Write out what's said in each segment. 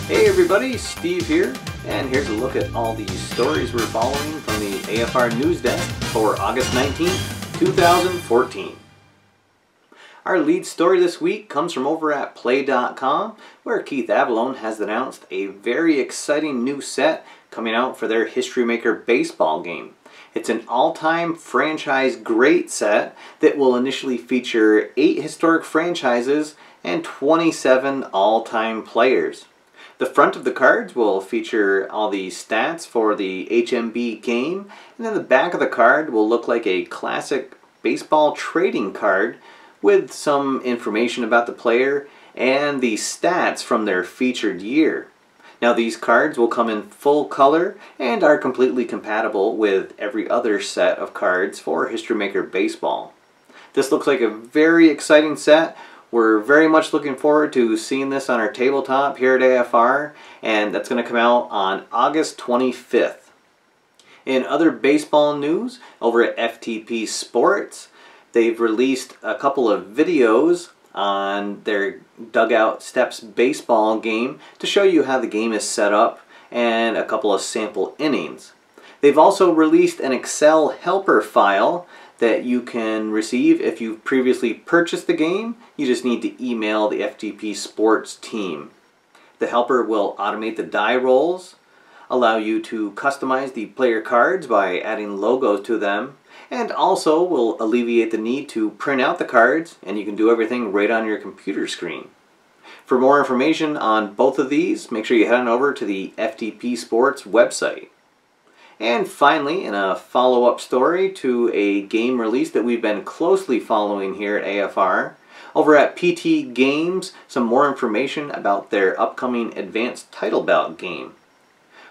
Hey everybody, Steve here, and here's a look at all the stories we're following from the AFR News Desk for August 19th, 2014. Our lead story this week comes from over at Play.com, where Keith Avalone has announced a very exciting new set coming out for their History Maker baseball game. It's an all-time franchise great set that will initially feature 8 historic franchises and 27 all-time players. The front of the cards will feature all the stats for the HMB game, and then the back of the card will look like a classic baseball trading card with some information about the player and the stats from their featured year. Now these cards will come in full color and are completely compatible with every other set of cards for History Maker Baseball. This looks like a very exciting set. We're very much looking forward to seeing this on our tabletop here at AFR, and that's going to come out on August 25th. In other baseball news, over at FTP Sports, they've released a couple of videos on their Dugout Steps Baseball game to show you how the game is set up and a couple of sample innings. They've also released an Excel helper file that you can receive if you've previously purchased the game. You just need to email the FTP Sports team. The helper will automate the die rolls, allow you to customize the player cards by adding logos to them, and also will alleviate the need to print out the cards, and you can do everything right on your computer screen. For more information on both of these, make sure you head on over to the FTP Sports website. And finally, in a follow-up story to a game release that we've been closely following here at AFR, over at PT Games, some more information about their upcoming Advanced Title Bout game.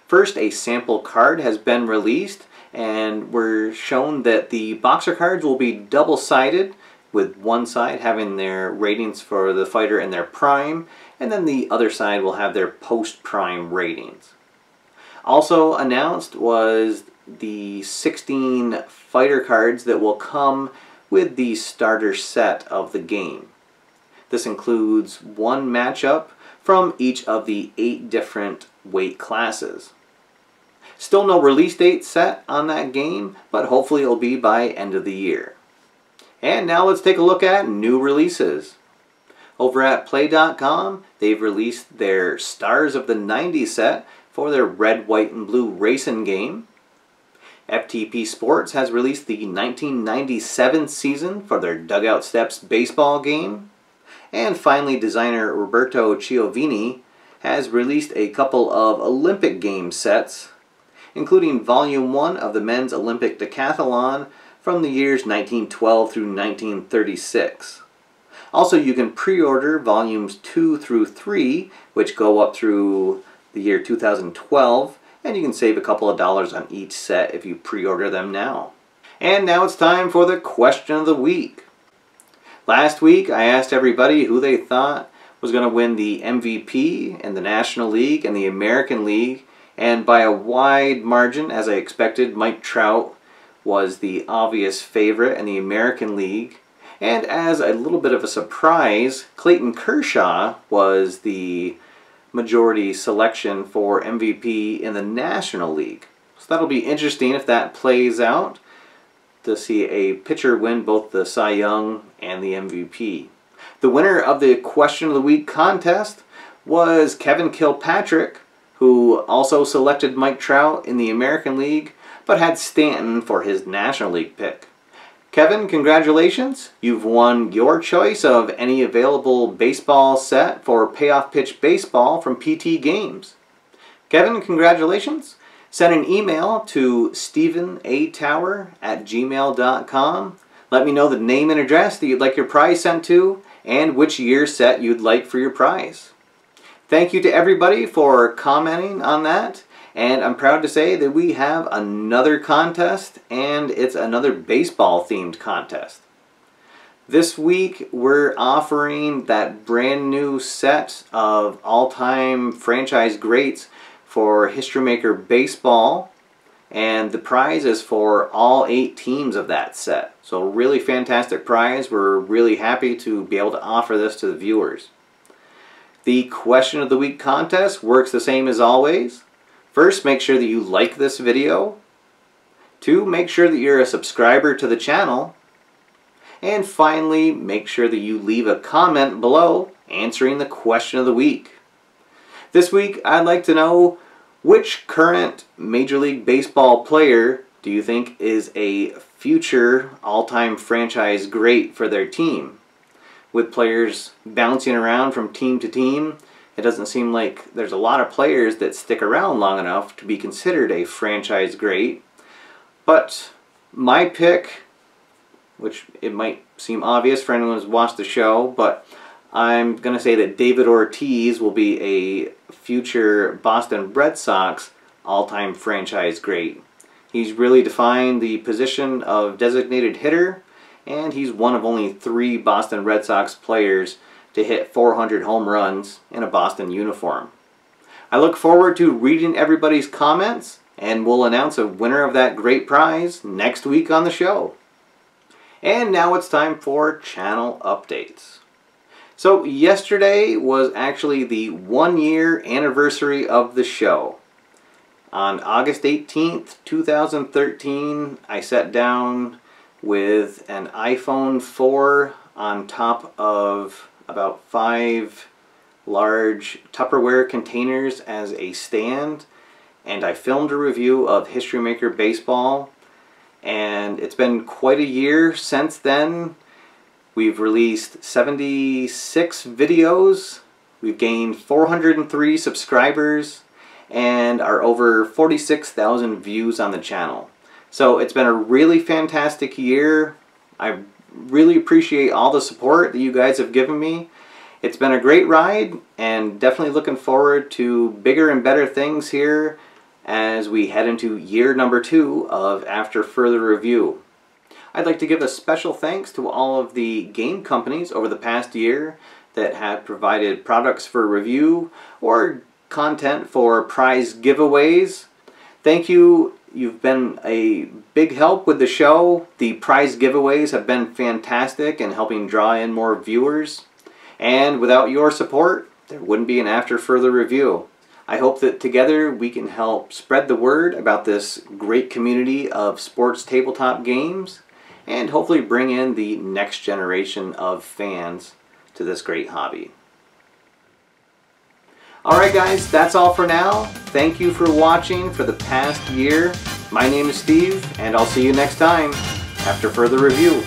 First, a sample card has been released, and we're shown that the boxer cards will be double-sided, with one side having their ratings for the fighter in their prime, and then the other side will have their post-prime ratings. Also announced was the 16 fighter cards that will come with the starter set of the game. This includes one matchup from each of the 8 different weight classes. Still no release date set on that game, but hopefully it'll be by end of the year. And now let's take a look at new releases. Over at Play.com, they've released their Stars of the 90s set for their Red, White, and Blue Racin game. FTP Sports has released the 1997 season for their Dugout Steps Baseball game. And finally, designer Roberto Chiavini has released a couple of Olympic game sets, including Volume 1 of the Men's Olympic Decathlon from the years 1912 through 1936. Also, you can pre-order Volumes 2 through 3, which go up through the year 2012, and you can save a couple of dollars on each set if you pre-order them now. And now it's time for the question of the week. Last week I asked everybody who they thought was going to win the MVP in the National League and the American League, and by a wide margin, as I expected, Mike Trout was the obvious favorite in the American League. And as a little bit of a surprise, Clayton Kershaw was the majority selection for MVP in the National League. So that'll be interesting if that plays out, to see a pitcher win both the Cy Young and the MVP. The winner of the Question of the Week contest was Kevin Kilpatrick, who also selected Mike Trout in the American League, but had Stanton for his National League pick. Kevin, congratulations. You've won your choice of any available baseball set for Payoff Pitch Baseball from PT Games. Kevin, congratulations. Send an email to stevenatower@gmail.com. Let me know the name and address that you'd like your prize sent to and which year set you'd like for your prize. Thank you to everybody for commenting on that. And I'm proud to say that we have another contest, and it's another baseball-themed contest. This week, we're offering that brand new set of all-time franchise greats for History Maker Baseball, and the prize is for all 8 teams of that set. So really fantastic prize. We're really happy to be able to offer this to the viewers. The question of the week contest works the same as always. First, make sure that you like this video. 2, make sure that you're a subscriber to the channel. And finally, make sure that you leave a comment below answering the question of the week. This week, I'd like to know, which current Major League Baseball player do you think is a future all-time franchise great for their team? With players bouncing around from team to team, it doesn't seem like there's a lot of players that stick around long enough to be considered a franchise great. But my pick, which it might seem obvious for anyone who's watched the show, but I'm going to say that David Ortiz will be a future Boston Red Sox all-time franchise great. He's really defined the position of designated hitter, and he's one of only 3 Boston Red Sox players to hit 400 home runs in a Boston uniform. I look forward to reading everybody's comments, and we'll announce a winner of that great prize next week on the show. And now it's time for channel updates. So yesterday was actually the 1-year anniversary of the show. On August 18th, 2013, I sat down with an iPhone 4 on top of about 5 large Tupperware containers as a stand, and I filmed a review of History Maker Baseball. And it's been quite a year since then. We've released 76 videos, we've gained 403 subscribers, and are over 46,000 views on the channel. So it's been a really fantastic year. I really appreciate all the support that you guys have given me. It's been a great ride, and definitely looking forward to bigger and better things here as we head into year number 2 of After Further Review. I'd like to give a special thanks to all of the game companies over the past year that have provided products for review or content for prize giveaways. Thank you. You've been a big help with the show. The prize giveaways have been fantastic in helping draw in more viewers. And without your support, there wouldn't be an After Further Review. I hope that together we can help spread the word about this great community of sports tabletop games, and hopefully bring in the next generation of fans to this great hobby. Alright guys, that's all for now. Thank you for watching for the past year. My name is Steve, and I'll see you next time after further review.